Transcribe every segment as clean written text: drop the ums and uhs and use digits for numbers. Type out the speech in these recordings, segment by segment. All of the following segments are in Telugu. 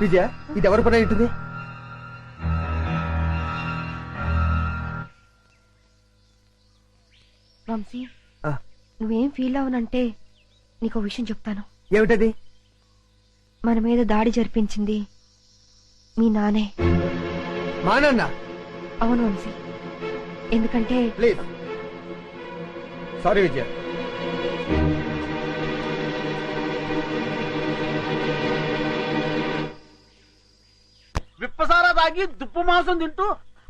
విజయ, ఇది ఎవరి పని ఉంటుంది? వంశీ, నువ్వేం ఫీల్ అవునంటే నీకు విషయం చెప్తాను. ఏమిటది? మన మీద దాడి జరిపించింది మీ నానే. మా నాన్న? అవును వంశీ, ఎందుకంటే ప్లీజ్. సారీ విజయ. విప్పసారా తాగి దుప్పు మాంసం తింటూ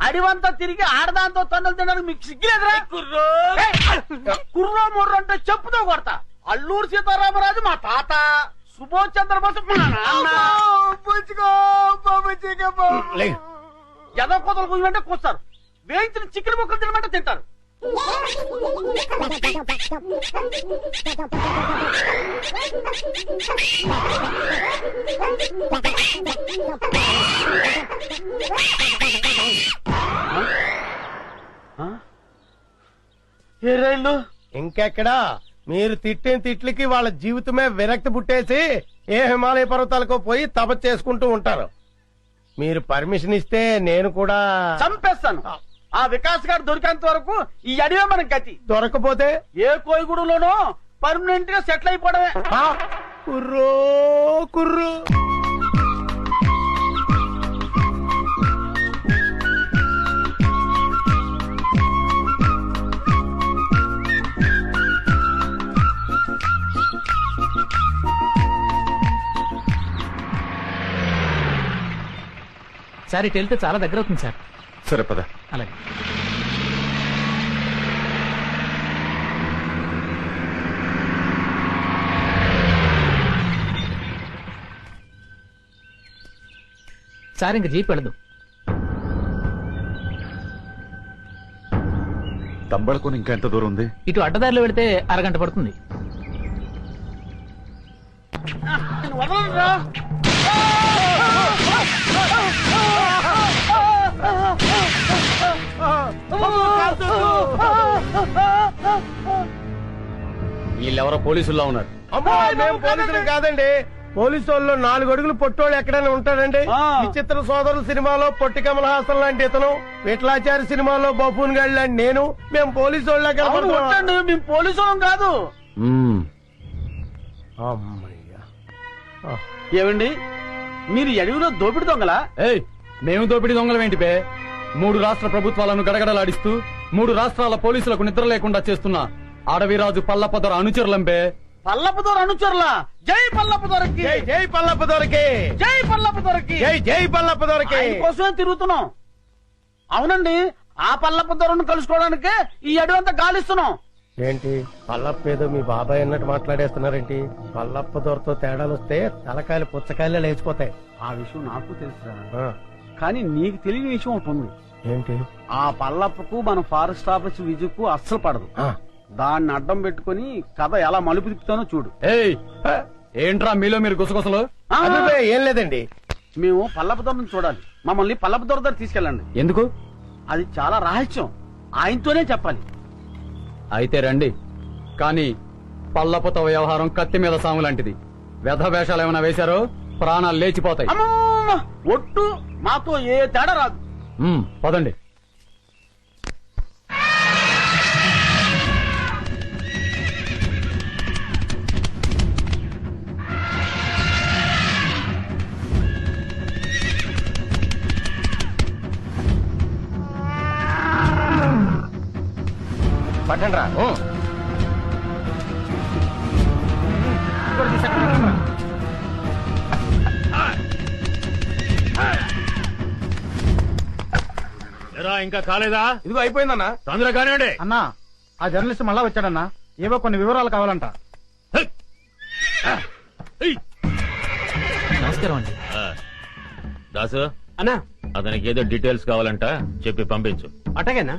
అడివంతా తిరిగి ఆడదాంతో తన్నులు తినడానికి మీకు సిగ్గులేదురా? కుర్రో మొర్రో అంటే చెప్పుతో కొడతా. అల్లూరు సీతారామరాజు మా తాత, సుభాష్ చంద్రబోస్ మా నాన్న. ఎదో కోతలు కూయమంటే కూస్తారు, వేయించిన చికెన్ ముక్కలు తినమంటే తింటారు. ఏ రైళ్ళు ఇంకెక్కడా? మీరు తిట్టిన తిట్లకి వాళ్ళ జీవితమే విరక్తి పుట్టేసి ఏ హిమాలయ పర్వతాలకో పోయి తపస్సు చేసుకుంటూ ఉంటారు. మీరు పర్మిషన్ ఇస్తే నేను కూడా చంపేస్తాను. ఆ వికాస్ గారు దొరికేంత వరకు ఈ అడివే మనకి గతి. దొరకపోతే ఏ కోయిగూడలోనో పర్మనెంట్ గా సెటిల్ అయిపోవడమే. కుర్రో కుర్రు. సార్ ఇటు వెళ్తే చాలా దగ్గర అవుతుంది సార్. సరే పద. అలాగే. సార్ ఇంక జీప్ వెళ్ళదు. తంబళకొని ఇంకా ఎంత దూరం ఉంది? ఇటు అడ్డదారిలో వెళితే అరగంట పడుతుంది. వీళ్ళెవరో పోలీసుల్లో ఉన్నారు. అమ్మా, మేము పోలీసులు కాదండి. పోలీసు వాళ్ళు 4 అడుగులు పొట్టోళ్ళు ఎక్కడైనా ఉంటాడండి. విచిత్ర సోదరుల సినిమాలో పొట్టి కమల్ హాసన్ లాంటి ఇతను, విఠలాచారి సినిమాలో బఫూన్ గాడి లాంటి నేను, మేము పోలీసు వాళ్ళ మేము పోలీసు వాళ్ళం కాదు. అమ్మయ్యా. ఏమండి, మీరు అడవిలో దోపిడి దొంగలా? మేము దోపిడీ దొంగలం ఏంటి బే? 3 రాష్ట్ర ప్రభుత్వాలను గడగడలాడిస్తూ 3 రాష్ట్రాల పోలీసులకు నిద్ర లేకుండా చేస్తున్న అడవిరాజు పల్లపదొర అనుచరులంబే. పల్లపదొర అనుచరులా? జై పల్లపదొరకి! జై పల్లపదొరకి! జై పల్లపదొరకి! జై పల్లపదొరకి! కోసమే తిరుగుతున్నాం. అవునండి, ఆ పల్లపదొరను కలుసుకోవడానికే ఈ అడవంతా గాలిస్తున్నాం. ఏంటి పల్లప్ప ఏదో మీ బాబాయ్ అన్నట్టు మాట్లాడేస్తున్నారేంటి? పల్లప్ప దొరతో తేడాలు వస్తే తలకాయలు పుచ్చకాయలు లేచిపోతాయి. ఆ విషయం నాకు తెలుసురా, కానీ నీకు తెలియని విషయం ఒకటి ఉంది. ఏంటి? ఆ పల్లప్పకు మన ఫారెస్ట్ ఆఫీస్ విజుకు అస్సలు పడదు. దాన్ని అడ్డం పెట్టుకుని కథ ఎలా మలుపు తిప్పుతానో చూడు. ఏంట్రా మీలో మీరు గుసగుసలు? ఏం లేదండి, మేము పల్లపదొరను చూడాలి. మమ్మల్ని పల్లపదొర దగ్గర తీసుకెళ్ళండి. ఎందుకు? అది చాలా రహస్యం, ఆయనతోనే చెప్పాలి. అయితే రండి. కానీ పల్లపుతో వ్యవహారం కత్తి మీద సాము లాంటిది. వ్యధ వేషాలు ఏమైనా వేశారో ప్రాణాలు లేచిపోతాయి. ఒట్టు మాతో ఏ తేడా రాదు. పదండి. పట్టండి రా. ఇంకా కాలేదా? ఇదిగో అయిపోయిందన్నా. తొందరగా కానివ్వండి. అన్నా, ఆ జర్నలిస్ట్ మళ్ళా వచ్చాడన్నా. ఏవో కొన్ని వివరాలు కావాలంట. నమస్కారం అండి. దాసు అన్నా, అతనికి ఏదో డీటెయిల్స్ కావాలంట, చెప్పి పంపించు. అట్టగేనా?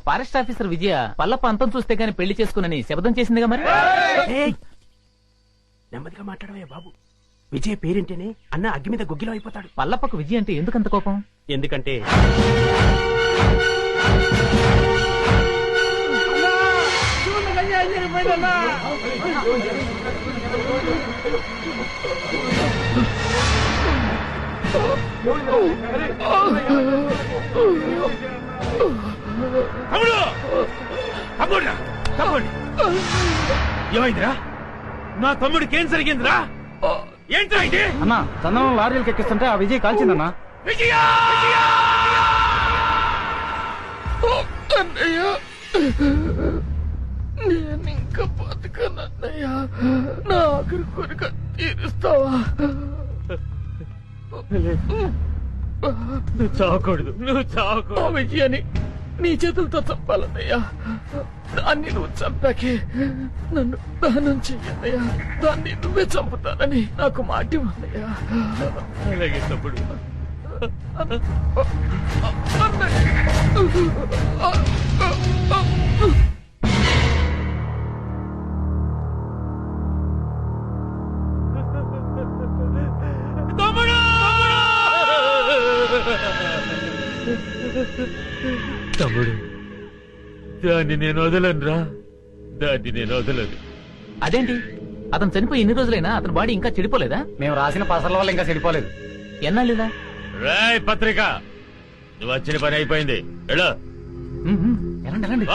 ఫారెస్ట్ ఆఫీసర్ విజయ పల్లప్ప అంతం చూస్తే గాని పెళ్లి చేసుకునని శపథం చేసిందిగా మరి. నెమ్మదిగా మాట్లాడవే బాబు. విజయ్ పేరేంటేనే అన్న అగ్గి మీద గుగ్గిలో అయిపోతాడు. పల్లప్పకు విజయ్ అంటే ఎందుకంత కోపం? ఎందుకంటే అయిపోయింది అన్నా. ఏమైందిరా? నా తమ్ముడికి ఏం జరిగిందిరా? ఏంట్రా ఇది? అన్నా చందనం లారీలకు ఎక్కిస్తుంటే ఆ విజయ్ కాల్చిందన్నా. విజయా! అన్నయ్య నేను ఇంకా బతకనన్నయ్య, నా ఆఖరి కోరిక తీరుస్తావా? నువ్వు చావకూడదు, నువ్వు చావకూడదు. ఆ విజయాన్ని నీ చేతులతో చంపాలన్నయ్యా. దాన్ని నువ్వు చంపాకే నన్ను దహనం చెయ్యన్నయ్యా. దాన్ని నువ్వే చంపుతానని నాకు మాట ఇవ్వన్నయ్యా. అలాగే తమ్ముడు. తమ్ముడు, దాన్ని నేను వదలనురా, దాన్ని నేను వదలను. అదేంటి అతను చనిపోయి ఎన్ని రోజులైనా అతని బాడీ ఇంకా చెడిపోలేదా? మేము రాసిన పసర్ల వల్ల ఇంకా చెడిపోలేదు. ఎన్నాళ్ళులా? రాయ్ పత్రిక, నువ్వు వచ్చిన పని అయిపోయింది. ఎలా ఎలాంటి ఎలాంటి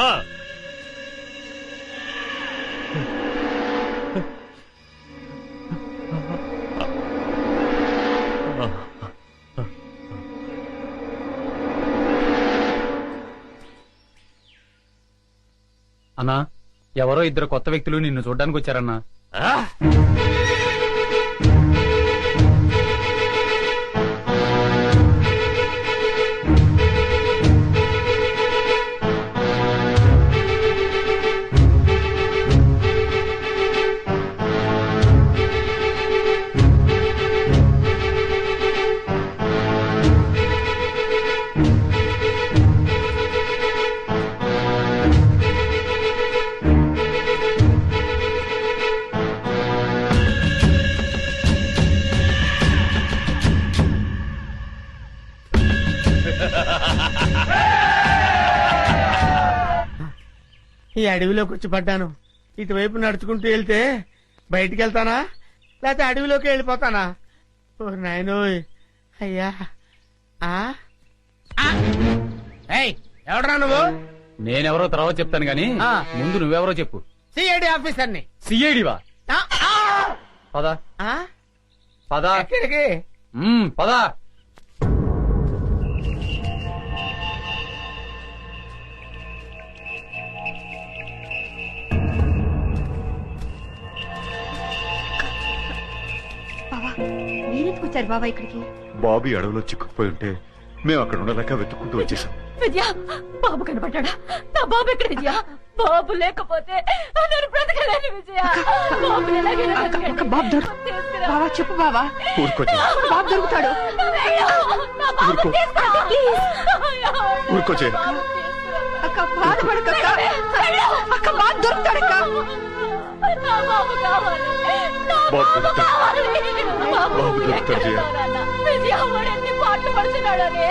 అన్నా ఎవరో ఇద్దరు కొత్త వ్యక్తులు నిన్ను చూడ్డానికి వచ్చారన్నా. ఈ అడవిలోకి వచ్చి పడ్డాను. ఇటువైపు నడుచుకుంటూ వెళ్తే బయటికి వెళ్తానా లేకపోతే అడవిలోకి వెళ్ళిపోతానా? ఓ నాయనోయ్, అయ్యా. ఎవడరా నువ్వు? నేనెవరో తర్వాత చెప్తాను గాని ముందు నువ్వెవరో చెప్పు. సిఐడి ఆఫీసర్ని. సిఐడివా? పద పద. ఎక్కడికి? పద. మీరెందుకు వచ్చారు బాబా ఇక్కడికి? బాబీ అడవిలో చిక్కుకుపోయి ఉంటే మేము అక్కడ ఉండలేక వెతుక్కుంటూ వచ్చేసాం. విద్య, బాబు కనపడ్డా? నా బాబు ఎక్కడ విజయ? బాబు లేకపోతే నేను బ్రతకలేను విజయ. బాబు బాబా చెప్పు బాబా. ఊరుకోచే, బాబు దొరుకుతాడు. ఊరుకోచే. అక్క బాధపడక, అక్క బాబు దొరుకుతాడక్క. బాబు కావాలి, బాబు దొరుకుతాడు. విజయ వాడు ఎన్ని పాటలు పడుతున్నాడని.